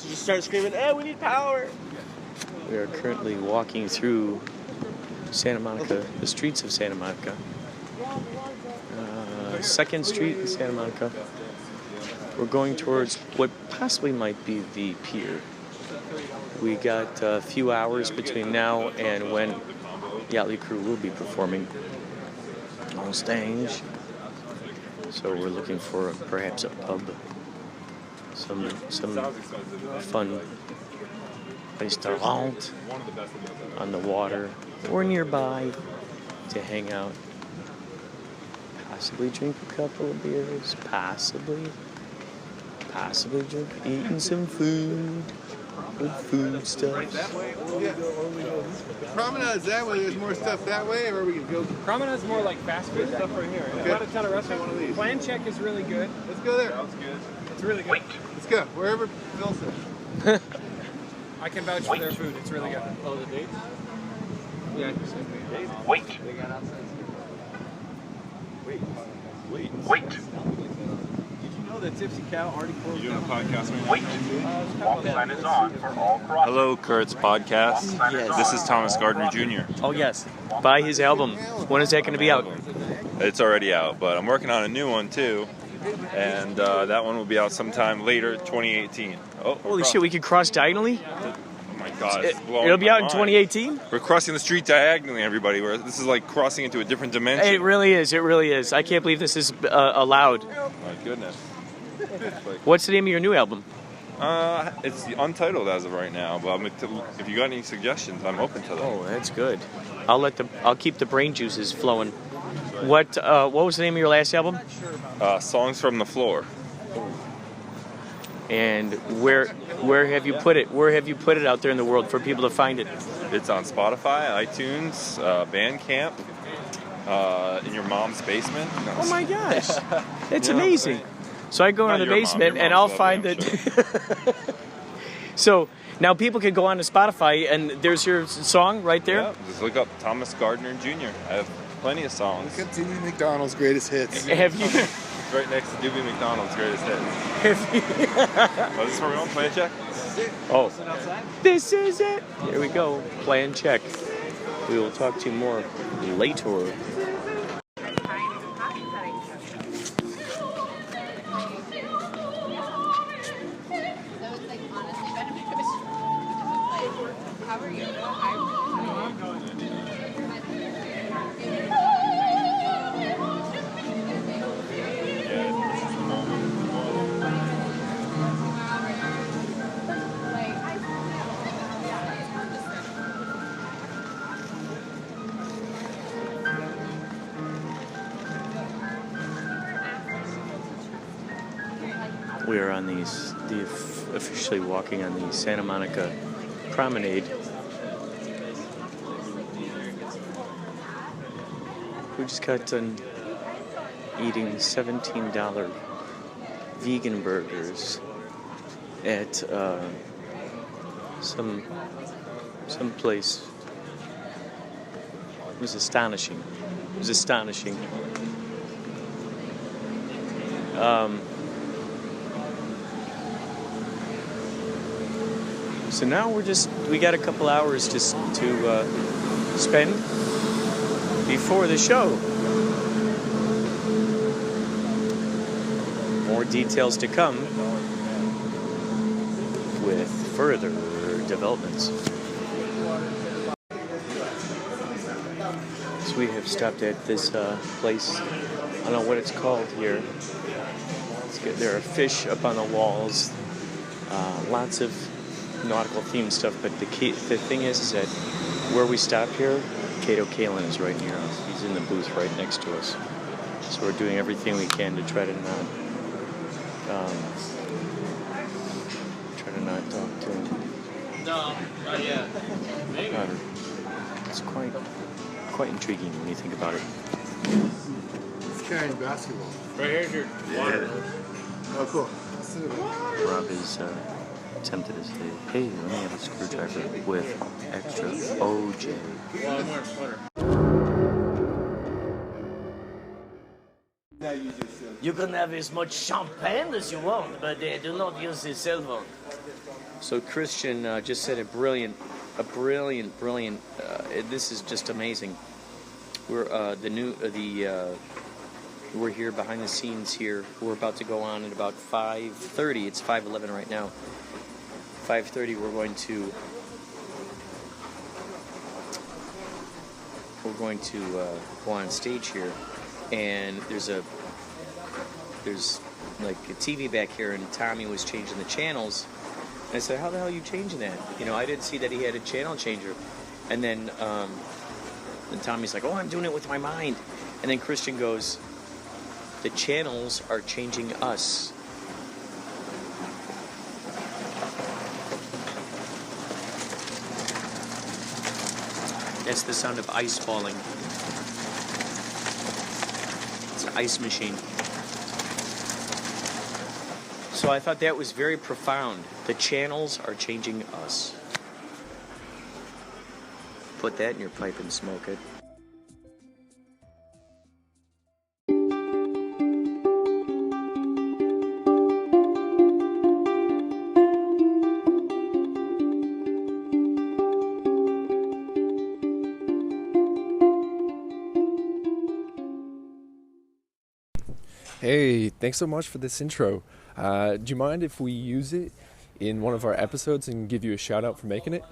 just start screaming, "Hey, we need power!" We are currently walking through Santa Monica, the streets of Santa Monica. 2nd Street in Santa Monica. We're going towards what possibly might be the pier. We got a few hours between now and when Yachtly Crew will be performing on stage. So we're looking for perhaps a pub, some fun restaurant on the water or nearby to hang out. Possibly drink a couple of beers, possibly eating some food, good food stuff. Promenade's that way, there's more stuff that way, or we can go? Promenade's more like fast food stuff right here. Okay. Got a ton of restaurants. One of these. Plan Check is really good. Let's go there. Sounds good. It's really good. Let's go, wherever Phil says. I can vouch for their food. It's really good. Oh, the dates? Yeah. Wait. Did you know that Tipsy Cow already closed down? Podcast right now? Walk sign is on for all crossings. Hello, Kurt's podcast. Yes. This is Thomas Gardner Jr. Oh yes, buy his album. When is that going to be out? It's already out, but I'm working on a new one too, and that one will be out sometime later, 2018. Oh, Holy shit, we could cross diagonally? Oh my God, it's blowing It'll be my out in mind. 2018? We're crossing the street diagonally, everybody. This is like crossing into a different dimension. It really is. I can't believe this is allowed. My goodness. What's the name of your new album? It's untitled as of right now, but if you got any suggestions, I'm open to them. Oh, that's good. I'll keep the brain juices flowing. What was the name of your last album? Songs from the Floor. And where have you put it? Where have you put it out there in the world for people to find it? It's on Spotify, iTunes, Bandcamp, in your mom's basement. No. Oh my gosh, it's Yeah. amazing. So I go Not into the your mom. basement Your and mom's I'll find lovely, that. So now people can go on to Spotify and there's your song right there. Yeah, just look up Thomas Gardner Jr. I have plenty of songs. Look up Dewey McDonald's greatest hits. Have you? It's right next to Doobie McDonald's greatest hits. Have you? Oh, this is where we want plan check? Oh, this is it. Here we go. Plan check. We will talk to you more later. How are you? We are on officially walking on the Santa Monica Promenade. We just got done eating $17 vegan burgers at some place. It was astonishing. So now we got a couple hours just to spend before the show. More details to come with further developments. So we have stopped at this place. I don't know what it's called here. There are fish up on the walls. Lots of nautical themed stuff, but the thing is that where we stop here, Cato Kalin is right near us. He's in the booth right next to us. So we're doing everything we can to try to not talk to him. No, not yet. Maybe. It's quite intriguing when you think about it. He's carrying basketball. Right here's your water. Oh, cool. Rob is tempted to say, "Hey, let me have a screwdriver with extra OJ." Well, I'm wearing a sweater. You can have as much champagne as you want, but do not use the cell phone. So Christian just said a brilliant. This is just amazing. We're we're here behind the scenes here. We're about to go on at about 5:30. It's 5:11 right now. 5:30. We're going to go on stage here, and there's like a TV back here, and Tommy was changing the channels. And I said, how the hell are you changing that? You know, I didn't see that he had a channel changer. And then Tommy's like, oh, I'm doing it with my mind. And then Christian goes, the channels are changing us. That's the sound of ice falling. It's an ice machine. So I thought that was very profound. The channels are changing us. Put that in your pipe and smoke it. Hey, thanks so much for this intro. Do you mind if we use it in one of our episodes and give you a shout out for making it?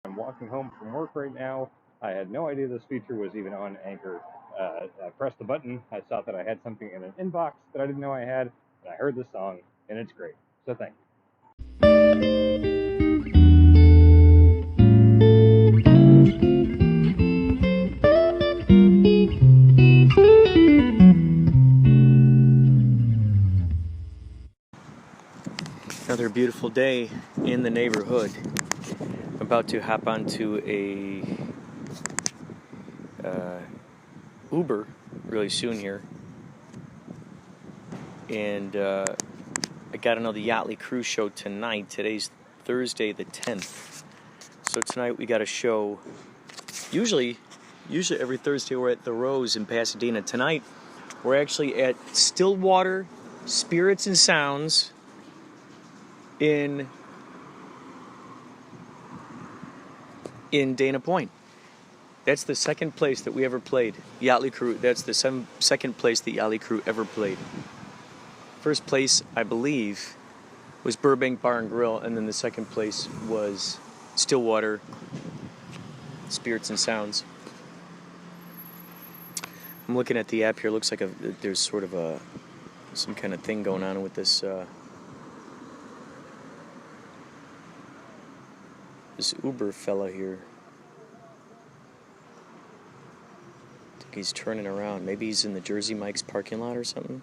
I'm walking home from work right now. I had no idea this feature was even on Anchor. I pressed the button. I saw that I had something in an inbox that I didn't know I had, and I heard this song, and it's great. So thank you. Another beautiful day in the neighborhood. I'm about to hop onto a Uber really soon here. And I got to know the Yachtly Cruise show tonight. Today's Thursday the 10th. So tonight we got a show. Usually every Thursday we're at the Rose in Pasadena. Tonight we're actually at Stillwater Spirits and Sounds in Dana Point. That's the second place that we ever played. Yachtly Crew. That's the second place the Yachtly Crew ever played. First place, I believe, was Burbank Bar and Grill, and then the second place was Stillwater Spirits and Sounds. I'm looking at the app here. It looks like there's sort of some kind of thing going on with this Uber fella here. I think he's turning around. Maybe he's in the Jersey Mike's parking lot or something.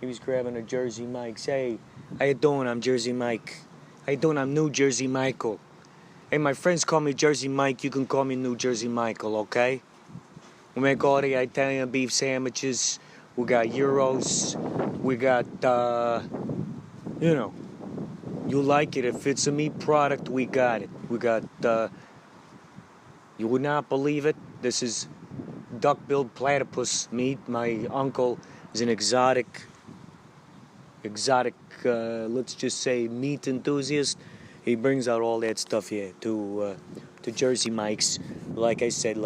He was grabbing a Jersey Mike's. Hey, how you doing? I'm Jersey Mike. How you doing? I'm New Jersey Michael. Hey, my friends call me Jersey Mike. You can call me New Jersey Michael, okay? We make all the Italian beef sandwiches. We got gyros. We got, you like it. If it's a meat product, we got it. We got, you would not believe it. This is duck-billed platypus meat. My uncle is an exotic, let's just say, meat enthusiast. He brings out all that stuff here to Jersey Mike's. Like I said,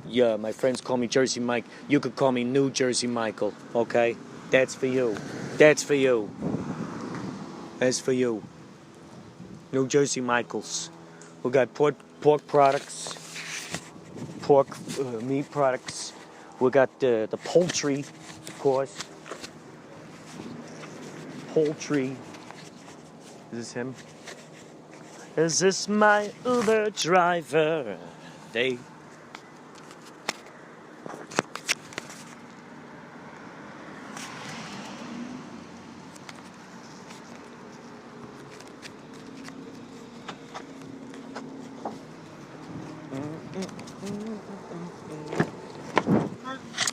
yeah, my friends call me Jersey Mike. You could call me New Jersey Michael, okay? That's for you. That's for you. That's for you. New Jersey Michaels. We got pork products, meat products. We got the poultry, of course. Poultry. Is this him? Is this my Uber driver? They.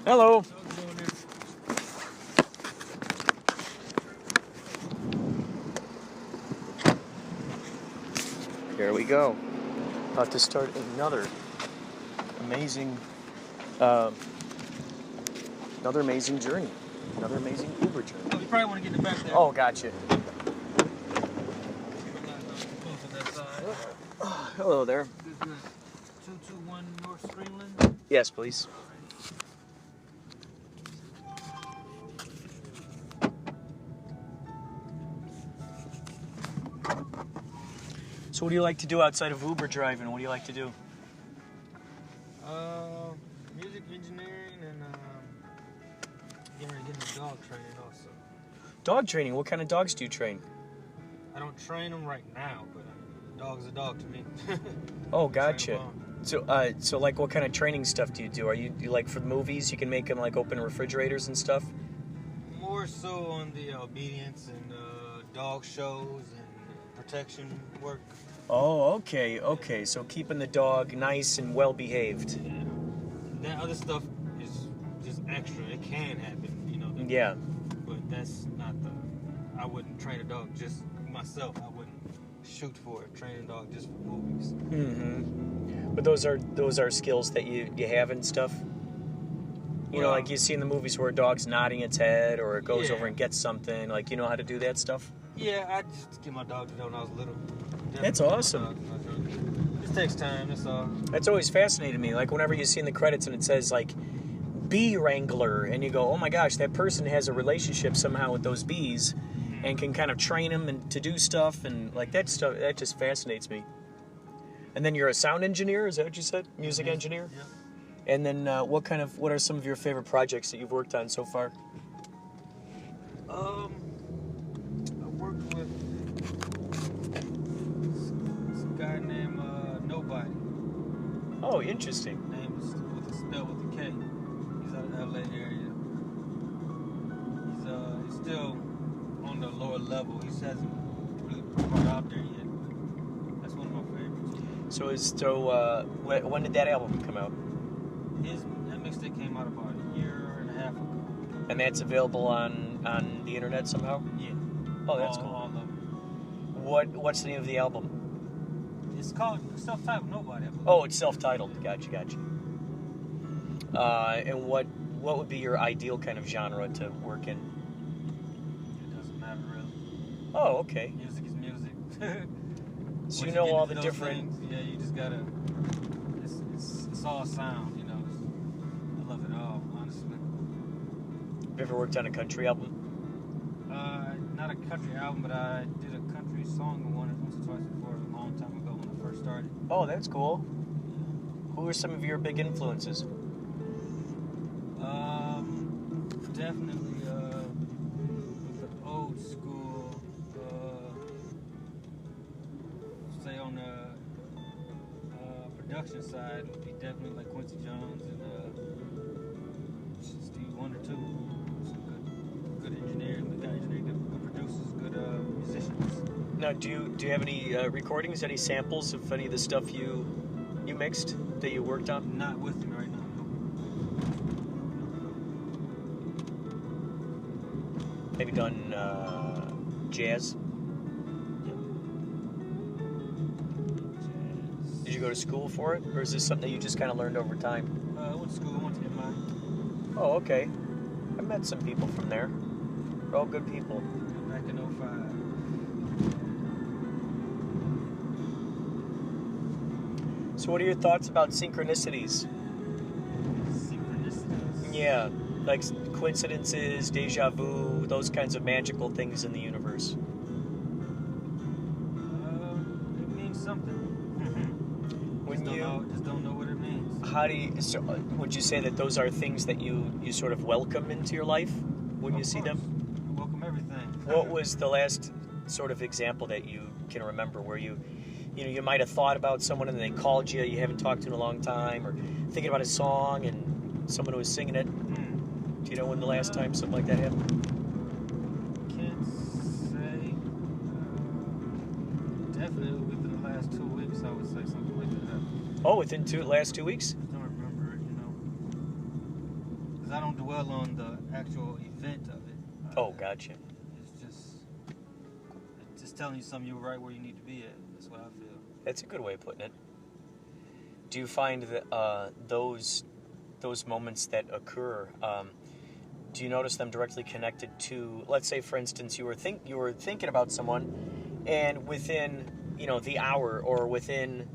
Hello. Here we go. About to start another amazing journey. Another amazing Uber journey. Oh, you probably want to get in the back there. Oh, gotcha. Hello there. 221 North Streamland. Yes, please. So what do you like to do outside of Uber driving? What do you like to do? Music engineering and getting into dog training also. Dog training? What kind of dogs do you train? I don't train them right now, but a dog's a dog to me. Oh, gotcha. So like what kind of training stuff do you do? Are you like for movies, you can make them like open refrigerators and stuff? More so on the obedience and dog shows and protection work. Oh, okay. So keeping the dog nice and well behaved. Yeah. That other stuff is just extra. It can happen, you know. Yeah. But that's not the. I wouldn't train a dog just myself. I wouldn't shoot for it. Train a dog just for movies. Mm-hmm. But those are skills that you have and stuff. You know, like you see in the movies where a dog's nodding its head or it goes over and gets something. Like, you know how to do that stuff? Yeah, I just get my dog to do that when I was little. That's awesome. It takes time, that's all. That's always fascinated me. Like, whenever you see in the credits and it says, like, bee wrangler, and you go, oh my gosh, that person has a relationship somehow with those bees and can kind of train them and to do stuff, and, like, that stuff, that just fascinates me. And then you're a sound engineer, is that what you said? Music engineer? Yeah. And then what are some of your favorite projects that you've worked on so far? I worked with some guy named Nobody. Oh, interesting. Name is spelled with a K. He's out of the LA area. He's still on the lower level. He hasn't really brought out there yet. That's one of my favorites. When did that album come out? That mixtape came out about a year and a half ago. And that's available on the internet somehow? Yeah. Oh, that's cool. All of them. What's the name of the album? It's called self-titled Nobody. I believe. Oh, it's self-titled. Gotcha. And what would be your ideal kind of genre to work in? It doesn't matter really. Oh, okay. Music is music. So Once you know get all into the those different. things, yeah, you just gotta. It's all sound, you know. I love it all, honestly. Have you ever worked on a country album? Not a country album, but I did a country song once or twice before a long time ago when I first started. Oh, that's cool. Who are some of your big influences? Definitely with the old school. Say on the production side would be definitely like Quincy Jones and Stevie Wonder too. Some good engineers, good producers, good musicians. Now, do you have any recordings, any samples of any of the stuff you mixed that you worked on? Not with me right now. Have you done jazz? Did you go to school for it, or is this something that you just kind of learned over time? I went to school. I went to MI. Oh, okay. I met some people from there. They're all good people. Back in 05. So what are your thoughts about synchronicities? Synchronicities. Yeah, like coincidences, deja vu, those kinds of magical things in the universe. It means something. When just don't know what it means. How do you? So, would you say that those are things that you sort of welcome into your life when you see them? I welcome everything. What was the last sort of example that you can remember where you might have thought about someone and they called you haven't talked to in a long time, or thinking about a song and someone was singing it? Do you know when the last time something like that happened? Can't say. Definitely within the last 2 weeks, I would say something like that happened. Oh, within last 2 weeks? I don't remember it, because I don't dwell on the actual event of it. Oh, gotcha. It's just telling you something you're right where you need to be at. That's what I feel. That's a good way of putting it. Do you find that those moments that occur, do you notice them directly connected to, let's say, for instance, you were thinking about someone, and within, the hour or within,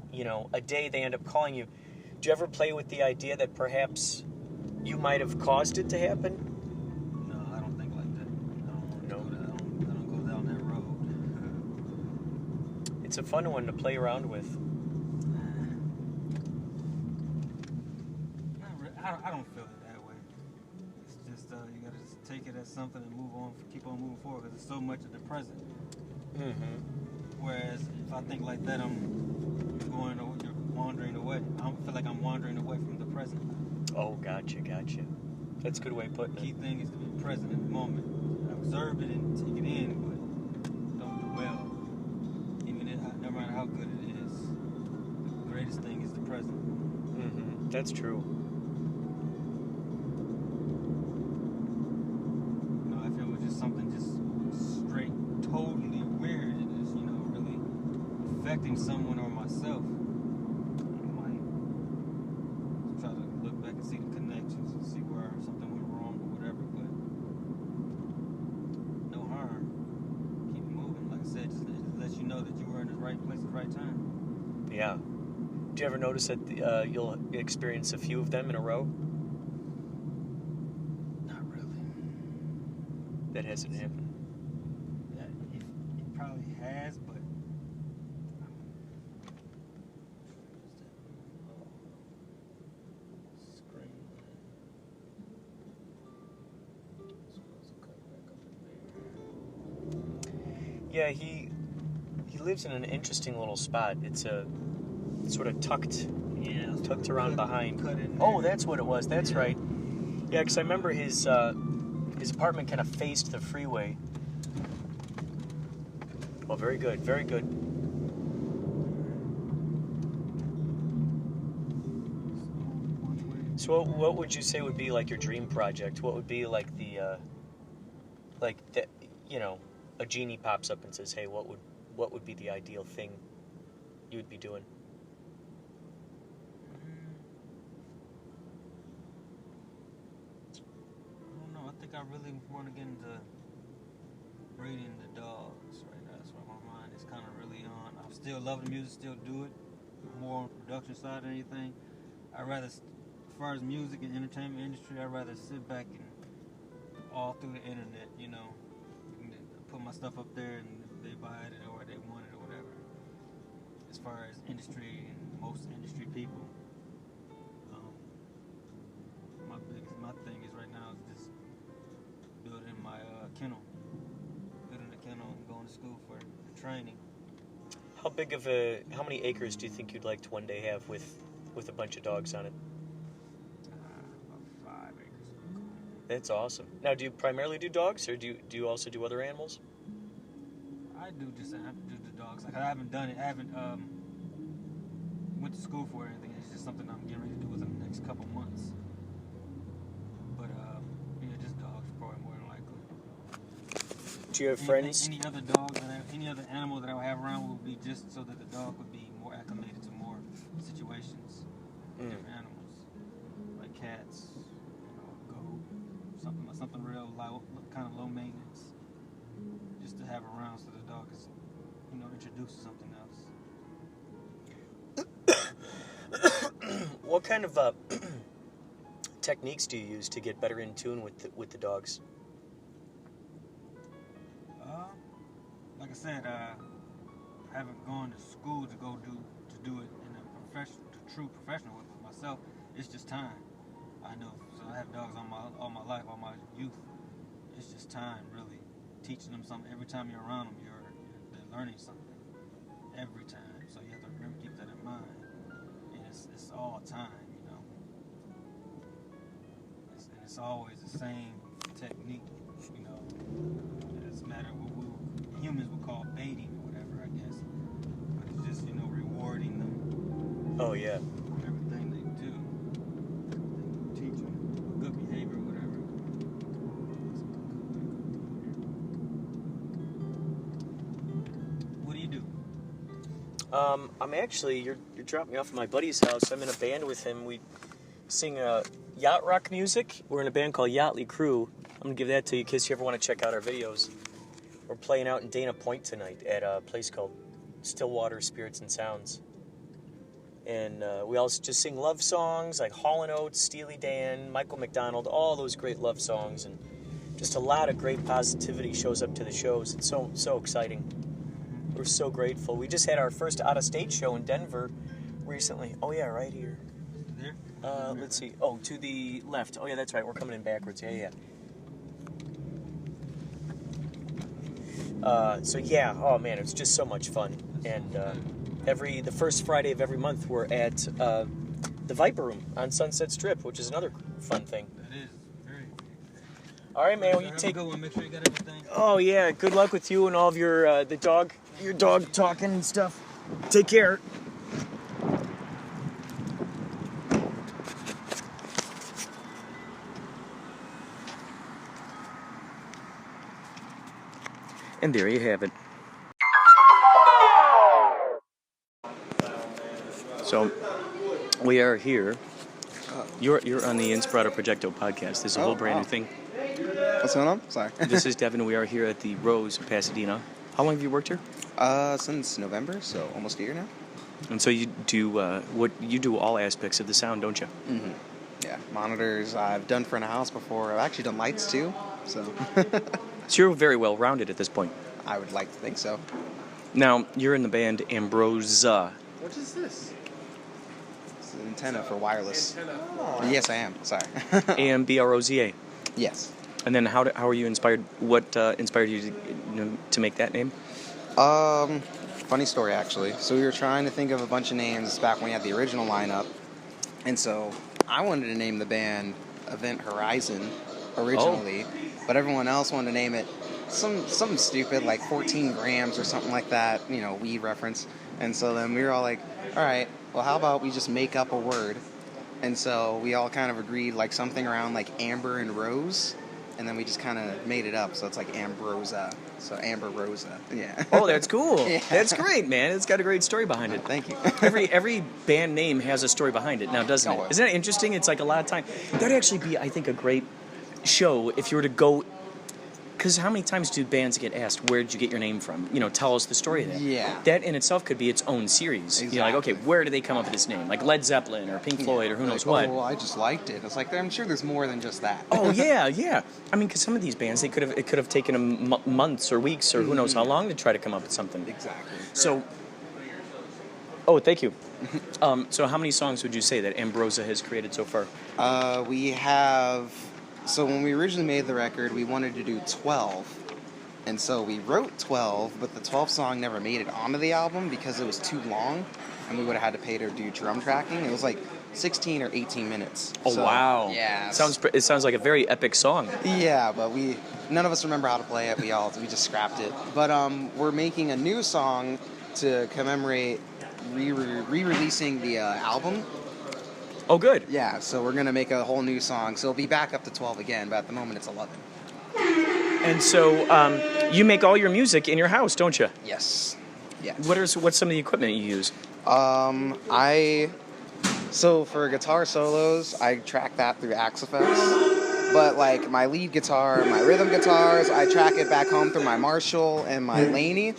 a day, they end up calling you. Do you ever play with the idea that perhaps you might have caused it to happen? No, I don't think like that. I don't go down that road. It's a fun one to play around with. I don't feel it that way. It's just you gotta just take it as something and move on, keep on moving forward, because it's so much of the present. Mm-hmm. Whereas if I think like that, you're wandering away. I don't feel like I'm wandering away from the present. Oh, gotcha. That's a good way of putting The key it. thing is to be present in the moment. Observe it and take it in, but don't dwell. No matter how good it is, the greatest thing is the present. Mm-hmm. That's true. If it was just something just straight, totally weird, and it's, really affecting someone or myself, I might try to look back and see the connections and see where something went wrong or whatever, but no harm. Keep it moving. Like I said, just lets you know that you were in the right place at the right time. Yeah. Do you ever notice that you'll experience a few of them in a row? Not really. That hasn't happened. Yeah, it probably has, but Yeah, he lives in an interesting little spot. It's sort of tucked around behind. Oh, that's what it was. That's right. Yeah, because I remember his apartment kind of faced the freeway. Oh, very good, very good. So what would you say would be like your dream project? What would be like a genie pops up and says, "Hey, what would be the ideal thing you would be doing?" I don't know. I think I really want to get into breeding the dogs right now. That's where my mind is kind of really on. I still love the music, still do it. More on the production side than anything. I'd rather, as far as music and entertainment industry, I'd rather sit back and all through the internet, put my stuff up there and they buy it or they want it or whatever. As far as industry and most industry people, my thing is right now is just building my kennel, building a kennel and going to school for training. How many acres do you think you'd like to one day have with a bunch of dogs on it? About 5 acres. That's awesome. Now, do you primarily do dogs, or do you also do other animals? I do the dogs. Like I haven't done it. I haven't went to school for it or anything. It's just something I'm getting ready to do within the next couple months. But just dogs probably more than likely. Do you have friends? Any other animal that I would have around would be just so that the dog would be more acclimated to more situations, different animals, like cats, goat, something real low, kind of low maintenance, just to have around so the dog is, introduced to something else. What kind of techniques do you use to get better in tune with the dogs? Like I said, I haven't gone to school to do it in a true professional way with myself. It's just time. I know. So I have dogs all my life, all my youth. It's just time, really, teaching them something. Every time you're around them, they're learning something. Every time. So you have to remember, keep that in mind. And it's all time, It's always the same technique, It's a matter of what humans would call baiting or whatever, I guess. But it's just, rewarding them. Oh, yeah. For everything they do. Teach them good behavior or whatever. What do you do? I'm actually, you're dropping me off at my buddy's house. I'm in a band with him. We sing yacht rock music. We're in a band called Yachtly Crew. I'm going to give that to you in case you ever want to check out our videos. We're playing out in Dana Point tonight at a place called Stillwater Spirits and Sounds. And we also just sing love songs like Hall & Oates, Steely Dan, Michael McDonald, all those great love songs. And just a lot of great positivity shows up to the shows. It's so exciting. We're so grateful. We just had our first out-of-state show in Denver recently. Oh, yeah, right here. There? Let's see. Oh, to the left. Oh, yeah, that's right. We're coming in backwards. Yeah. Oh man, it's just so much fun. And the first Friday of every month, we're at the Viper Room on Sunset Strip, which is another fun thing. That is very. All right, man. Well, you Have a take. good one. Make sure you got everything. Oh yeah. Good luck with you and all of your your dog talking and stuff. Take care. And there you have it. So, we are here. You're on the Inspirado Projecto podcast. This is a whole brand new thing. What's going on? Sorry. This is Devin. We are here at the Rose in Pasadena. How long have you worked here? Since November, so almost a year now. And so you do you do all aspects of the sound, don't you? Mm-hmm. Yeah, monitors. I've done front of house before. I've actually done lights too. So. So you're very well rounded at this point. I would like to think so. Now you're in the band Ambrosa. What is this? It's an antenna for wireless. Oh. Yes, I am. Sorry. AMBROZA. Yes. And then how are you inspired? What inspired you to make that name? Funny story actually. So we were trying to think of a bunch of names back when we had the original lineup, and so I wanted to name the band Event Horizon originally, but everyone else wanted to name it something stupid like 14 grams or something like that, weed reference. And so then we were all like, all right, well, how about we just make up a word? And so we all kind of agreed like something around like amber and rose, and then we just kind of made it up. So it's like Ambrosa. So Amber Rosa. Yeah. Oh, that's cool. Yeah. That's great, man. It's got a great story behind it. Thank you. Every band name has a story behind it now, doesn't Oh, it? Isn't that interesting? It's like a lot of time. That'd actually be, I think, a great show if you were to go. Because how many times do bands get asked, where did you get your name from? Tell us the story of that. Yeah. That in itself could be its own series. Exactly. You're like, okay, where did they come up with this name? Like Led Zeppelin or Pink Floyd or who knows what. Oh, well, I just liked it. It's like, I'm sure there's more than just that. Oh, yeah. I mean, because some of these bands, it could have taken them months or weeks or who knows how long to try to come up with something. Exactly. So, oh, thank you. So how many songs would you say that Ambrosa has created so far? We have... So when we originally made the record, we wanted to do 12. And so we wrote 12, but the 12th song never made it onto the album because it was too long, and we would have had to pay to do drum tracking. It was like 16 or 18 minutes. Oh, so, wow. Yeah. It sounds like a very epic song. Yeah, but none of us remember how to play it. We just scrapped it. But we're making a new song to commemorate re-releasing the album. Oh, good. Yeah, so we're going to make a whole new song. So it'll be back up to 12 again, but at the moment it's 11. And so you make all your music in your house, don't you? Yes. Yeah. What's some of the equipment you use? So for guitar solos, I track that through Axe Effects. But like my lead guitar, my rhythm guitars, I track it back home through my Marshall and my Laney.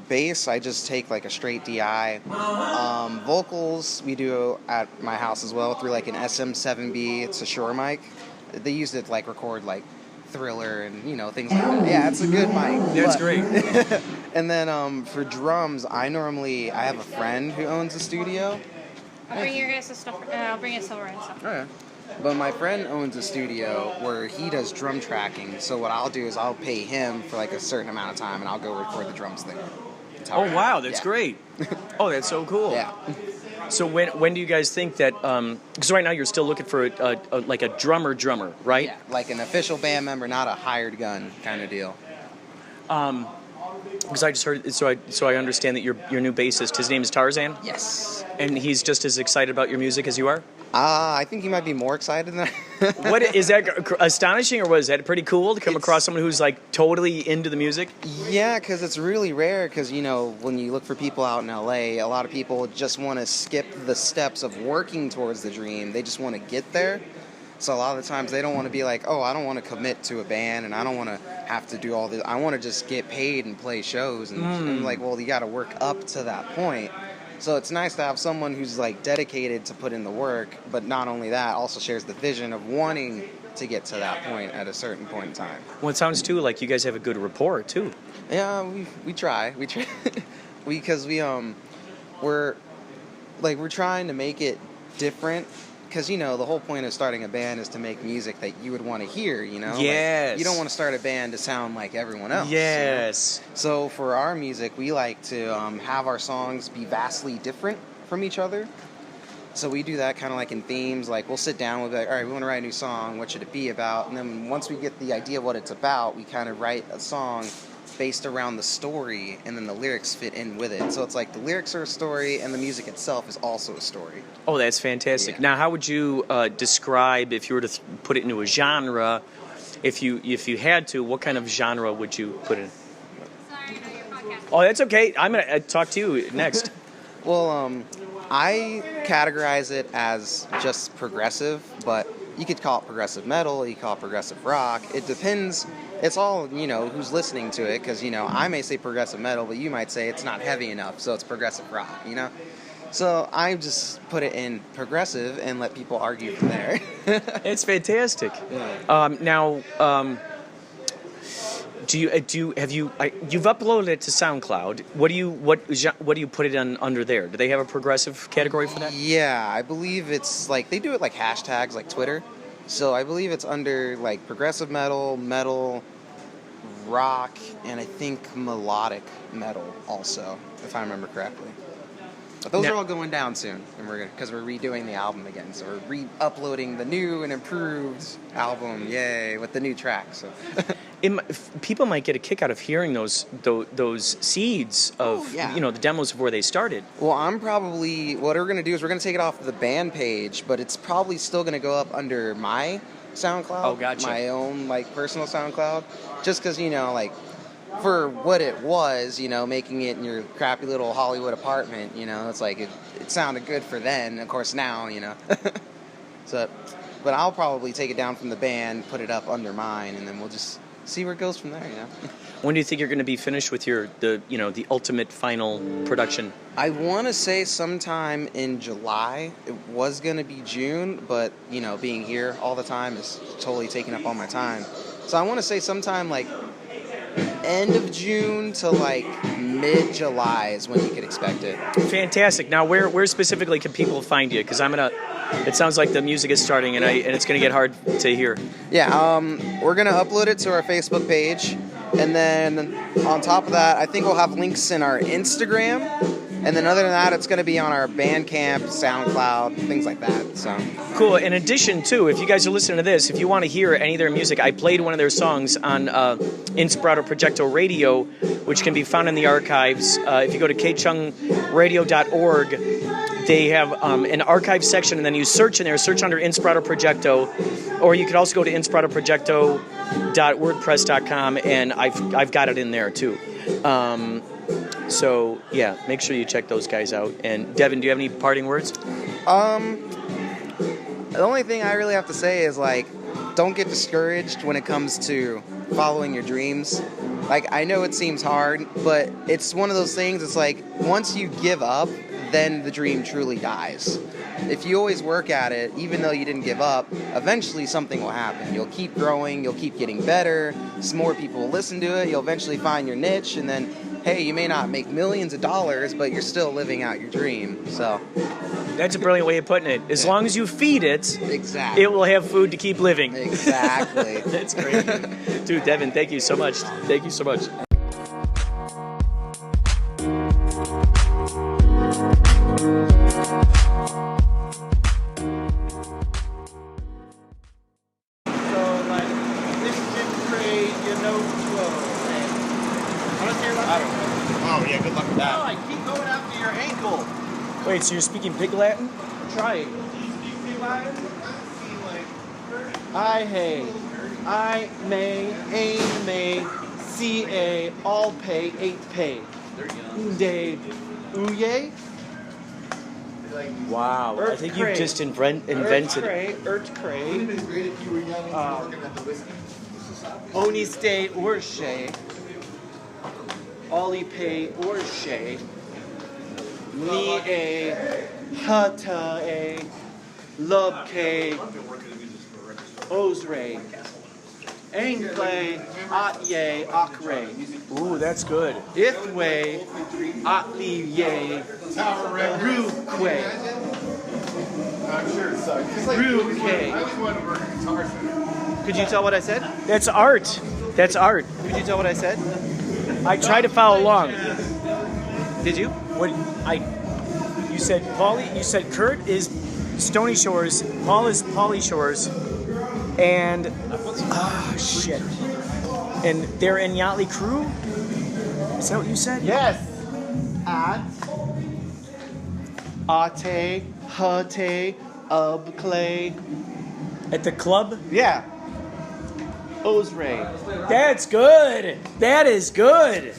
Bass, I just take like a straight DI. Vocals, we do at my house as well through like an SM7B. It's a Shure mic. They used it to like record like Thriller and things like that. Yeah, it's a good mic. That's great. And then for drums, I have a friend who owns a studio. I'll bring your guys' stuff. I'll bring you silver and stuff. Okay. But my friend owns a studio where he does drum tracking. So what I'll do is I'll pay him for like a certain amount of time, and I'll go record the drums there. Oh wow, that's great. Oh, that's so cool. Yeah. So when do you guys think that? Because right now you're still looking for like a drummer, right? Yeah, like an official band member, not a hired gun kind of deal. Because I just heard, so I understand that your new bassist, his name is Tarzan. Yes. And he's just as excited about your music as you are. I think you might be more excited than What is that astonishing, or was that pretty cool to come across someone who's like totally into the music? Yeah, because it's really rare. Because when you look for people out in LA, a lot of people just want to skip the steps of working towards the dream. They just want to get there. So a lot of the times they don't want to be like, oh, I don't want to commit to a band, and I don't want to have to do all this. I want to just get paid and play shows. And I'm like, well, you got to work up to that point. So it's nice to have someone who's like dedicated to put in the work, but not only that, also shares the vision of wanting to get to that point at a certain point in time. Well, it sounds too like you guys have a good rapport too. Yeah, we try because we're trying to make it different. Because, the whole point of starting a band is to make music that you would want to hear, Yes. Like, you don't want to start a band to sound like everyone else. Yes. So for our music, we like to have our songs be vastly different from each other. So we do that kind of like in themes. Like, we'll sit down, we'll be like, all right, we want to write a new song. What should it be about? And then once we get the idea of what it's about, we kind of write a song based around the story, and then the lyrics fit in with it. So it's like the lyrics are a story, and the music itself is also a story. Oh, that's fantastic. Yeah. Now, how would you describe, if you were to put it into a genre, if you had to, what kind of genre would you put in? Oh, that's okay. I'm going to talk to you next. Well, I categorize it as just progressive, but you could call it progressive metal, you could call it progressive rock. It depends. It's all, who's listening to it, because, I may say progressive metal, but you might say it's not heavy enough, so it's progressive rock, So I just put it in progressive and let people argue from there. It's fantastic. Yeah. Now, you've uploaded it to SoundCloud. What do you put it on under there? Do they have a progressive category for that? Yeah, I believe it's like they do it like hashtags like Twitter. So I believe it's under like progressive metal, rock, and I think melodic metal also, if I remember correctly. But those are all going down soon, and because we're redoing the album again. So we're re-uploading the new and improved album, yay, with the new tracks. So. People might get a kick out of hearing those seeds of the demos of where they started. Well, what we're going to do is we're going to take it off the band page, but it's probably still going to go up under my SoundCloud. Oh, gotcha. My own personal SoundCloud, just because for what it was, making it in your crappy little Hollywood apartment, it's like it sounded good for then. Of course, now, So, but I'll probably take it down from the band, put it up under mine, and then we'll just see where it goes from there. When do you think you're going to be finished with the ultimate final production? I want to say sometime in July. It was going to be June, but being here all the time is totally taking up all my time. So I want to say sometime end of June to mid-July is when you could expect it. Fantastic. Now, where specifically can people find you? Because it sounds like the music is starting, and it's going to get hard to hear. Yeah, we're going to upload it to our Facebook page, and then on top of that, I think we'll have links in our Instagram, and then other than that, it's going to be on our Bandcamp, SoundCloud, things like that. So cool. In addition, too, if you guys are listening to this, if you want to hear any of their music, I played one of their songs on Inspirado Projecto Radio, which can be found in the archives. If you go to kchungradio.org, they have an archive section, and then you search in there, search under Inspirado Projecto, or you could also go to inspiradoprojecto.wordpress.com, and I've got it in there too. So yeah, make sure you check those guys out. And Devin, do you have any parting words? The only thing I really have to say is don't get discouraged when it comes to following your dreams. I know it seems hard, but it's one of those things. It's once you give up, then the dream truly dies. If you always work at it, even though you didn't give up, eventually something will happen. You'll keep growing, you'll keep getting better, some more people will listen to it, you'll eventually find your niche, and then, hey, you may not make millions of dollars, but you're still living out your dream. So that's a brilliant way of putting it. As long as you feed it, exactly, it will have food to keep living. Exactly. That's great. Dude, Devin, thank you so much. Thank you so much. Oh, yeah, good luck with that. Wait, so you're speaking Pig Latin? Try it. I hey, I may, aim may, ca, all pay, 8 pay. Day, ooye. Wow, I think you just invented it. Ert cray. Oni stay or shay. Ollie pay or shay. Ni a, hata a, lub k, osre. Angle, atye, akre. Ooh, that's good. Ithwe, atli ye, ruque. I'm sure it sucks. Just like Ruque. I always wanted to work a guitar center. Could you tell what I said? That's art. That's art. Could you tell what I said? I tried to follow along. Did you? You said Pauly. You said Kurt is Stony Shores. Paul is Pauly Shores, and shit. And they're in Yachtly Crew. Is that what you said? Yes. At. Ate. Hate. Clay. At the club? Yeah. Osre. That's good. That is good.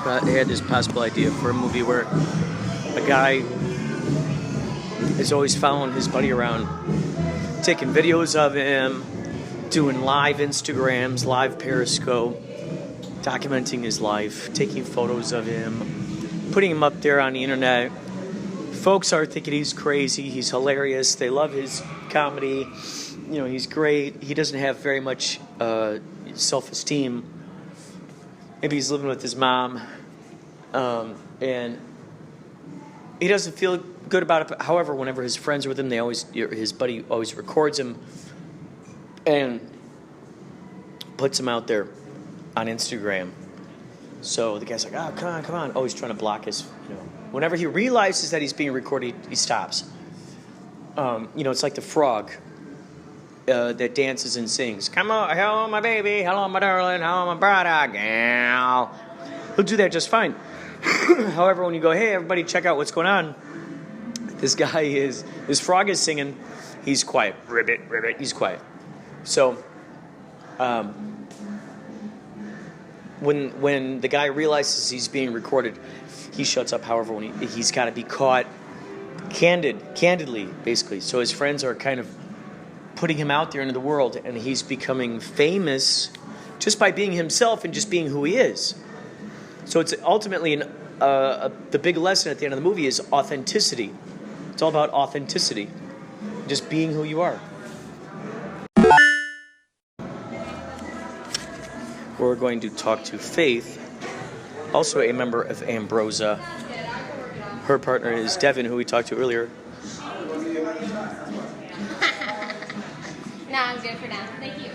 I had this possible idea for a movie where a guy is always following his buddy around, taking videos of him, doing live Instagrams, live Periscope, documenting his life, taking photos of him, putting him up there on the internet. Folks are thinking he's crazy, he's hilarious, they love his comedy, he's great. He doesn't have very much self-esteem. Maybe he's living with his mom, and he doesn't feel good about it. However, whenever his friends are with him, his buddy always records him and puts him out there on Instagram. So the guy's like, "Oh, come on!" Always trying to block his. Whenever he realizes that he's being recorded, he stops. It's like the frog that dances and sings. Come on, hello, my baby, hello, my darling, hello, my brother, gal. He'll do that just fine. However, when you go, hey, everybody, check out what's going on, this frog is singing, he's quiet. Ribbit, he's quiet. So, when the guy realizes he's being recorded, he shuts up. However, when he's got to be caught candidly, basically. So his friends are kind of putting him out there into the world, and he's becoming famous just by being himself and just being who he is. So it's ultimately the big lesson at the end of the movie is authenticity. It's all about authenticity, just being who you are. We're going to talk to Faith, also a member of Ambrosia. Her partner is Devin, who we talked to earlier. No, I'm good for now. Thank you.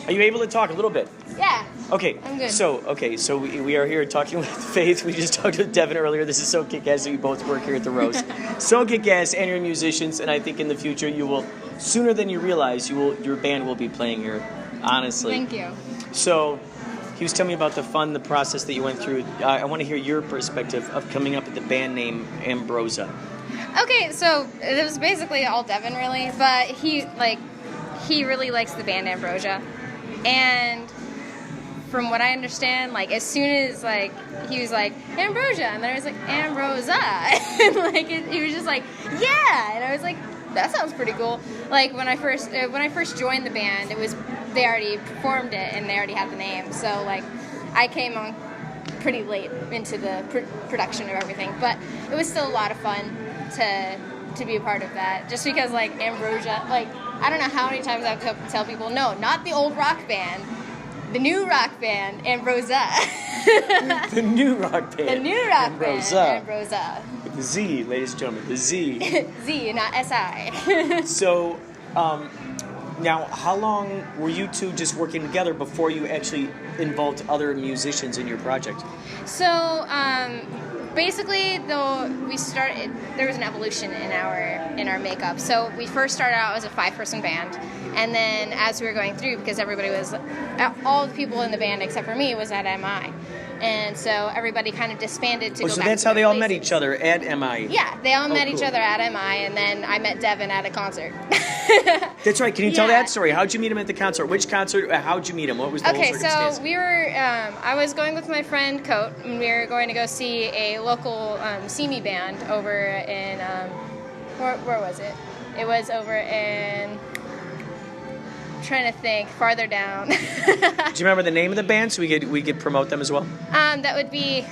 Are you able to talk a little bit? Yeah. Okay. I'm good. So we are here talking with Faith. We just talked with Devin earlier. This is so kick-ass that you both work here at the Roast. So kick-ass, and you're musicians, and I think in the future you will, sooner than you realize, your band will be playing here. Honestly. Thank you. So he was telling me about the process that you went through. I want to hear your perspective of coming up with the band name Ambrosia. Okay, so it was basically all Devin, really, but he really likes the band Ambrosia, and from what I understand, as soon as he was like Ambrosia, and then I was like Ambrosia, and he was just like, yeah, and I was like, that sounds pretty cool. When I first joined the band, they already performed it and they already had the name, so I came on pretty late into the production of everything, but it was still a lot of fun to be a part of that, just because Ambrosia, I don't know how many times I have to tell people, no, not the old rock band, the new rock band, Ambrosia. The new rock band. The new rock Ambrosia. band, Ambrosia. With the Z, ladies and gentlemen, the Z. Z, not S-I. So, now, how long were you two just working together before you actually involved other musicians in your project? So, basically, there was an evolution in our makeup. So we first started out as a 5-person band, and then as we were going through, because everybody was, all the people in the band except for me was at MI, And so everybody kind of disbanded to go So back that's to how their they all met places. each other at MI. Yeah, they all met each cool. other at MI, and then I met Devin at a concert. That's right. Can you tell Yeah. that story? How'd you meet him at the concert? Which concert? How'd you meet him? What was the Okay, whole circumstance? so we were, I was going with my friend Coat, and we were going to go see a local See Me band over in, where was it? It was over in, I'm trying to think, farther down. Do you remember the name of the band so we could promote them as well? That would be,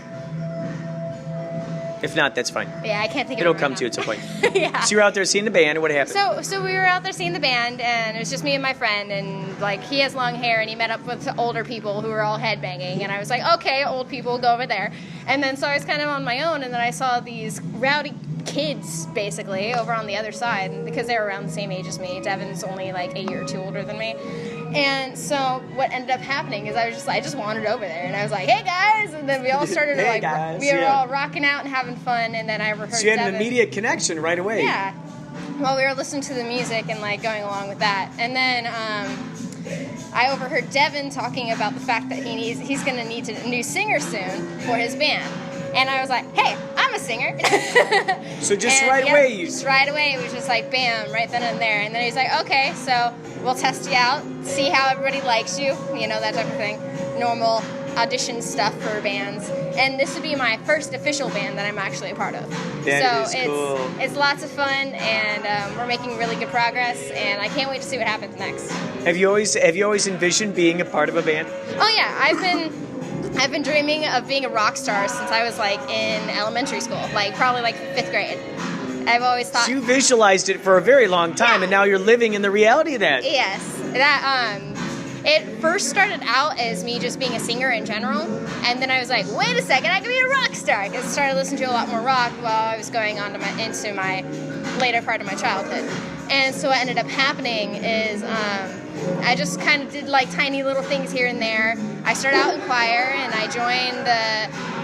If not, that's fine. yeah, I can't think of it It'll right come now. to you at some point. Yeah. So you're out there seeing the band, and what happened? So we were out there seeing the band, and it was just me and my friend, and like he has long hair, and he met up with older people who were all headbanging, and I was like, okay, old people, go over there. And then so I was kind of on my own, and then I saw these rowdy kids basically over on the other side, and because they were around the same age as me. Devin's only like a year or two older than me. And so what ended up happening is I just wandered over there, and I was like, hey guys, and then we all started Hey, like guys, we were yeah. all rocking out and having fun, and then I overheard So you had an Devin. immediate connection right away. Yeah. Well, we were listening to the music and like going along with that, and then I overheard Devin talking about the fact that he's going to need a new singer soon for his band, and I was like, hey, I'm a singer. So just And, right yeah, away, you. just right away, it was just like bam, right then and there, and then he's like, okay, so we'll test you out, see how everybody likes you, that type of thing, normal audition stuff for bands. And this would be my first official band that I'm actually a part of. That so is cool. It's lots of fun, and we're making really good progress, and I can't wait to see what happens next. Have you always envisioned being a part of a band? Oh yeah, I've been dreaming of being a rock star since I was like in elementary school, like probably like 5th grade. I've always thought. So you visualized it for a very long time, and now you're living in the reality of that. Yes, that it first started out as me just being a singer in general, and then I was like, wait a second, I can be a rock star. Because I started listening to a lot more rock while I was going on to into my later part of my childhood. And so what ended up happening is I just kind of did like tiny little things here and there. I started out in choir, and I joined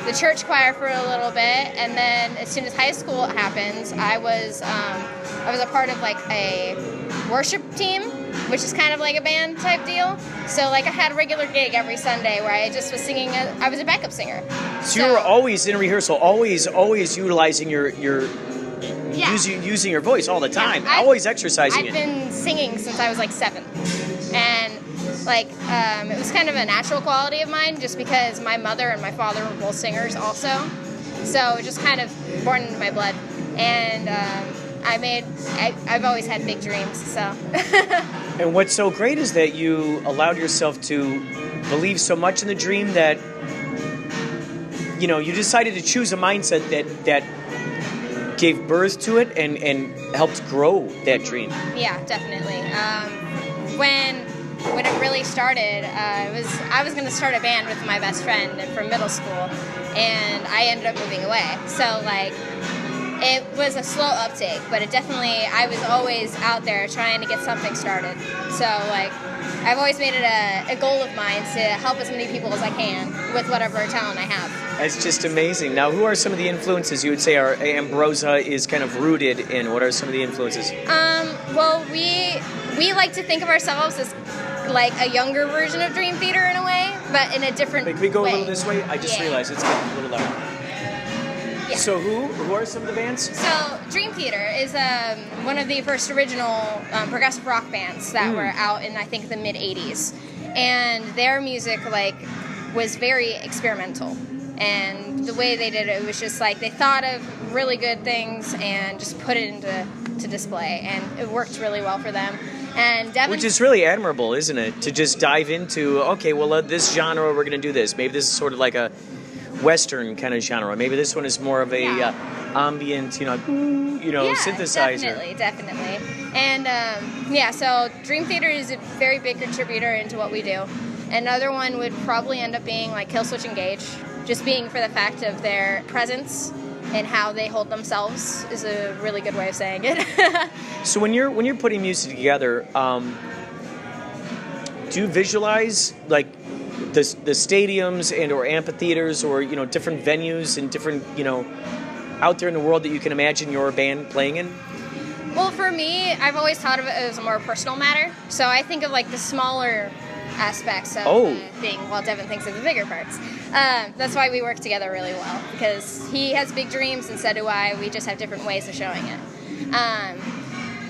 the church choir for a little bit, and then as soon as high school happened, I was a part of like a worship team, which is kind of like a band type deal. So like I had a regular gig every Sunday where I just was singing. I was a backup singer. So you were always in rehearsal, always utilizing your Yeah. using your voice all the time, I've- always exercising I've it. been singing since I was like 7, and like it was kind of a natural quality of mine, just because my mother and my father were both singers also. So it just kind of born into my blood, and I've always had big dreams. So. And what's so great is that you allowed yourself to believe so much in the dream that you decided to choose a mindset that gave birth to it and helped grow that dream. Yeah, definitely. When it really started, I was going to start a band with my best friend from middle school, and I ended up moving away. So like, it was a slow uptake, but I was always out there trying to get something started. So like, I've always made it a goal of mine to help as many people as I can with whatever talent I have. That's just amazing. Now, who are some of the influences you would say Ambrosia is kind of rooted in? What are some of the influences? Well, we like to think of ourselves as like a younger version of Dream Theater in a way, but in a different way. Can we go a little this way? I just realized it's getting a little loud. Yeah. So who are some of the bands? So Dream Theater is one of the first original progressive rock bands that were out in I think the mid '80s, and their music was very experimental. And the way they did it was just like they thought of really good things and just put it into display, and it worked really well for them. And Devin, Which is really admirable, isn't it? To just dive into, okay, well, this genre, we're going to do this. Maybe this is sort of like a Western kind of genre. Maybe this one is more of a ambient, synthesizer. Definitely. And so Dream Theater is a very big contributor into what we do. Another one would probably end up being like Killswitch Engage, just being for the fact of their presence and how they hold themselves is a really good way of saying it. So when you're putting music together, do you visualize like the stadiums and or amphitheaters or different venues and different out there in the world that you can imagine your band playing in? Well, for me, I've always thought of it as a more personal matter. So I think of like the smaller aspects of Oh. the thing, while Devin thinks of the bigger parts. That's why we work together really well, because he has big dreams and so do I. We just have different ways of showing it.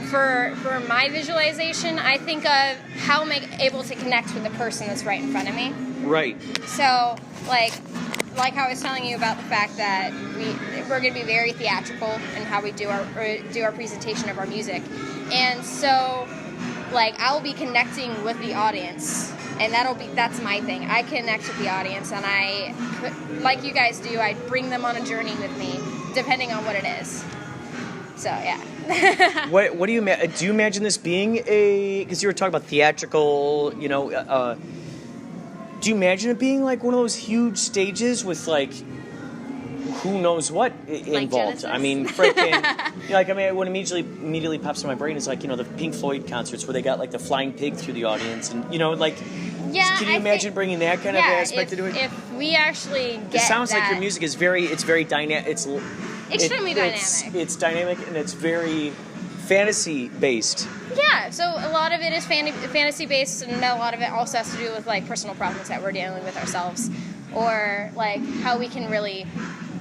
For my visualization, I think of how am I able to connect with the person that's right in front of me. Right. So, like how I was telling you about the fact that we're going to be very theatrical in how we do our presentation of our music, and so like I'll be connecting with the audience, and that's my thing. I connect with the audience, and like you guys do, I bring them on a journey with me, depending on what it is. So yeah. What do you imagine this being because you were talking about theatrical, do you imagine it being like one of those huge stages with like who knows what involved? Genesis? I mean, freaking, what immediately pops in my brain is like, the Pink Floyd concerts where they got like the flying pig through the audience, and Yeah, can you imagine bringing that kind of aspect into it? If we actually get it sounds like your music is very dynamic. Extremely dynamic. It's dynamic and it's very fantasy based. Yeah, so a lot of it is fantasy based, and a lot of it also has to do with like personal problems that we're dealing with ourselves, or like how we can really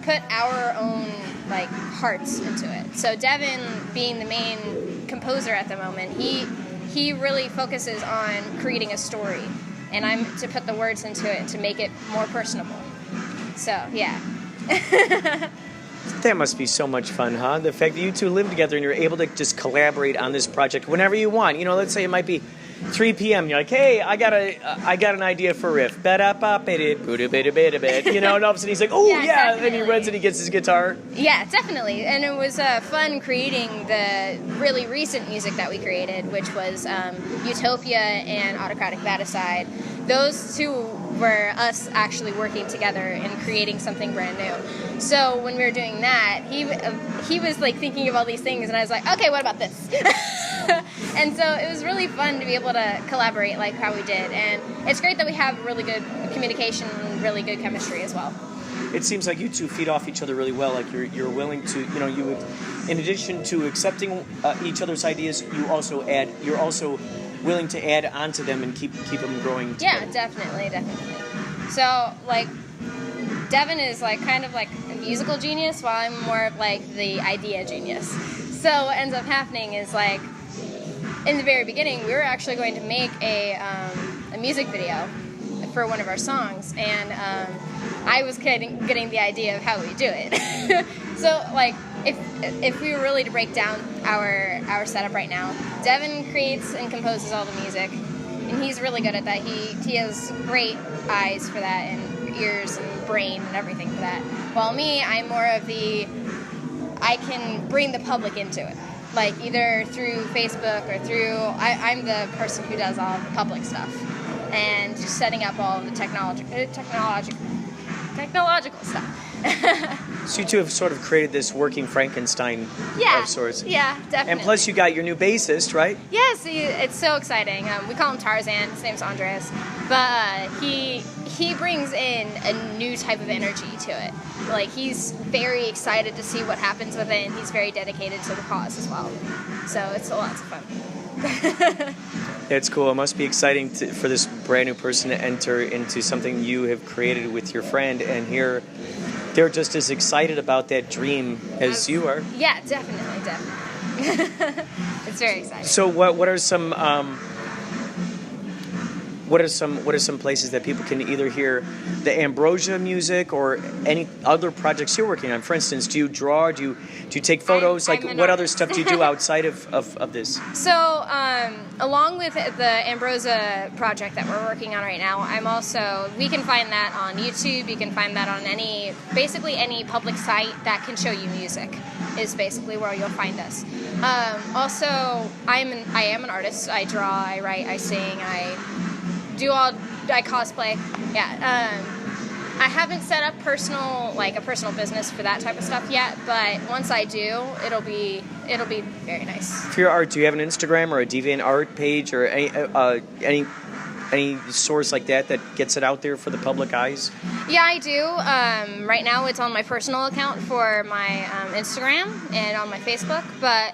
put our own like hearts into it. So Devin, being the main composer at the moment, he really focuses on creating a story, and I'm to put the words into it to make it more personable. So yeah. That must be so much fun, huh? The fact that you two live together and you're able to just collaborate on this project whenever you want. Let's say it might be 3 p.m. You're like, hey, I got an idea for a riff. And all of a sudden he's like, oh yeah, and he runs and he gets his guitar. Yeah, definitely. And it was fun creating the really recent music that we created, which was Utopia and Autocratic Vaticide. Those two were us actually working together and creating something brand new. So when we were doing that, he was like thinking of all these things, and I was like, okay, what about this? And so it was really fun to be able to collaborate like how we did, and it's great that we have really good communication and really good chemistry as well. It seems like you two feed off each other really well. Like you're willing to, you would, in addition to accepting each other's ideas, you're also willing to add onto them and keep them growing together. Yeah, definitely. So like Devin is like kind of like a musical genius, while I'm more of like the idea genius. So what ends up happening is like in the very beginning, we were actually going to make a music video for one of our songs, and I was getting the idea of how we do it. So like if we were really to break down our setup right now, Devin creates and composes all the music, and he's really good at that. He has great eyes for that, and ears and brain and everything for that. While me, I'm more of I can bring the public into it, like either through Facebook or I'm the person who does all the public stuff and just setting up all of the technological stuff. So you two have sort of created this working Frankenstein of sorts. Yeah, definitely. And plus you got your new bassist, right? Yes, it's so exciting. We call him Tarzan. His name's Andres. But he brings in a new type of energy to it. Like, he's very excited to see what happens with it, and he's very dedicated to the cause as well. So it's lots of fun. It's cool. It must be exciting for this brand new person to enter into something you have created with your friend, and here they're just as excited about that dream as you are. Yeah, definitely. It's very exciting. So what are some places that people can either hear the Ambrosia music or any other projects you're working on? For instance, do you draw? Do you take photos? What other stuff do you do outside of this? So, along with the Ambrosia project that we're working on right now, we can find that on YouTube. You can find that on basically any public site that can show you music is basically where you'll find us. Also, I am an artist. I draw, I write, I sing, I cosplay. Yeah. I haven't set up a personal business for that type of stuff yet, but once I do, it'll be very nice. For your art, do you have an Instagram or a DeviantArt page or any source like that gets it out there for the public eyes? Yeah, I do. Right now, it's on my personal account for my Instagram and on my Facebook, but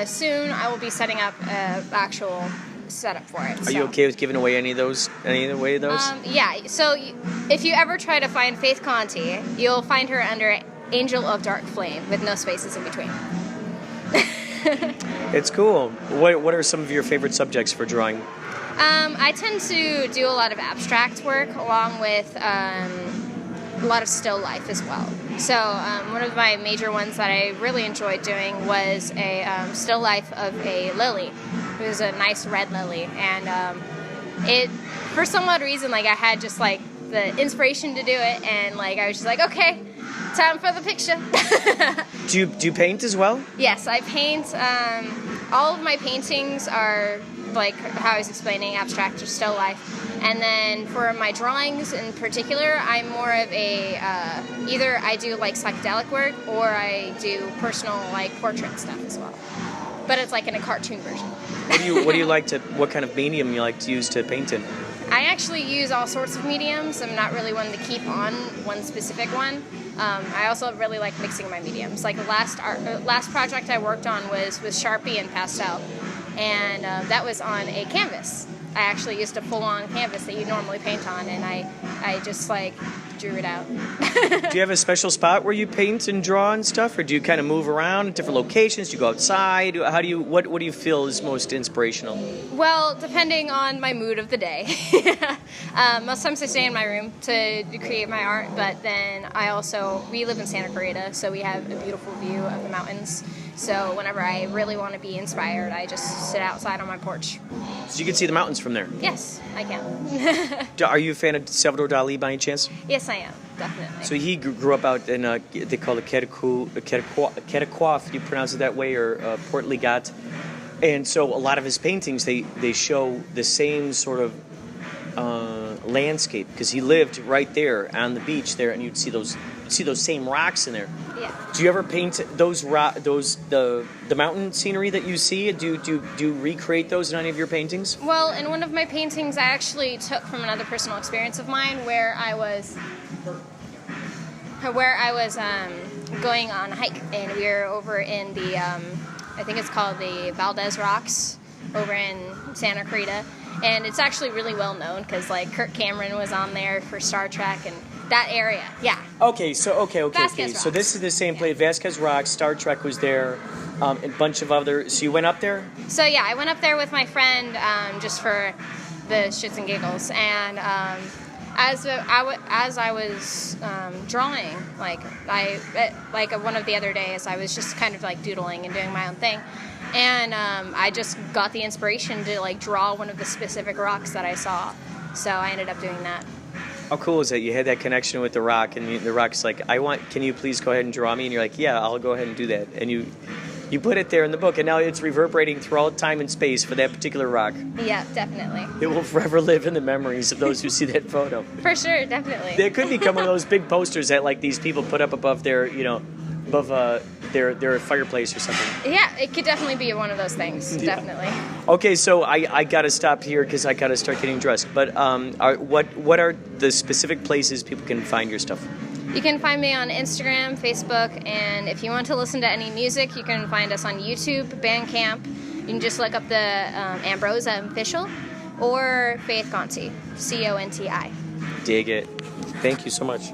soon I will be setting up an actual setup for it. Are you okay with giving away any of those? Yeah. So if you ever try to find Faith Conti, you'll find her under Angel of Dark Flame with no spaces in between. It's cool. What are some of your favorite subjects for drawing? I tend to do a lot of abstract work along with a lot of still life as well. So one of my major ones that I really enjoyed doing was a still life of a lily. It was a nice red lily, and it, for some odd reason, like I had just like the inspiration to do it, and like I was just like, okay, time for the picture. Do you paint as well? Yes, I paint. All of my paintings are like how I was explaining, abstract or still life. And then for my drawings in particular, I'm more of a either I do like psychedelic work or I do personal like portrait stuff as well. But it's like in a cartoon version. What kind of medium you like to use to paint in? I actually use all sorts of mediums. I'm not really one to keep on one specific one. I also really like mixing my mediums. Like the last project I worked on was with Sharpie and pastel, and that was on a canvas. I actually used a full-on canvas that you normally paint on, and I just like drew it out. Do you have a special spot where you paint and draw and stuff, or do you kind of move around at different locations? Do you go outside? What do you feel is most inspirational? Well, depending on my mood of the day. Most times I stay in my room to create my art, but then we live in Santa Clarita, so we have a beautiful view of the mountains. So whenever I really want to be inspired, I just sit outside on my porch. So you can see the mountains from there? Yes, I can. Are you a fan of Salvador Dali by any chance? Yes, I am, definitely. So he grew up out in, they call it Quetecoif, do you pronounce it that way, or Port Ligat. And so a lot of his paintings, they show the same sort of landscape, because he lived right there on the beach there, and you'd see those same rocks in there. Yeah. Do you ever paint the mountain scenery that you see? Do you recreate those in any of your paintings? Well, in one of my paintings, I actually took from another personal experience of mine where I was going on a hike, and we were over in the I think it's called the Valdez Rocks over in Santa Clarita, and it's actually really well known because like Kirk Cameron was on there for Star Trek and that area. Yeah. Okay. So Vasquez So this is the same place. Vasquez Rocks. Star Trek was there. And a bunch of other. So you went up there? So yeah, I went up there with my friend just for the shits and giggles, and as I was drawing, like one of the other days, I was just kind of like doodling and doing my own thing, and I just got the inspiration to like draw one of the specific rocks that I saw, so I ended up doing that. How cool is that? You had that connection with the rock, and the rock's like, can you please go ahead and draw me? And you're like, yeah, I'll go ahead and do that. And you put it there in the book, and now it's reverberating throughout time and space for that particular rock. Yeah, definitely. It will forever live in the memories of those who see that photo. For sure, definitely. It could become one of those big posters that like these people put up above their, above their fireplace or something. Yeah, it could definitely be one of those things. Yeah. Definitely. Okay, so I got to stop here because I got to start getting dressed. But what are the specific places people can find your stuff? You can find me on Instagram, Facebook, and if you want to listen to any music, you can find us on YouTube, Bandcamp. You can just look up the Ambrosia Official or Faith Conti, Conti. Dig it. Thank you so much.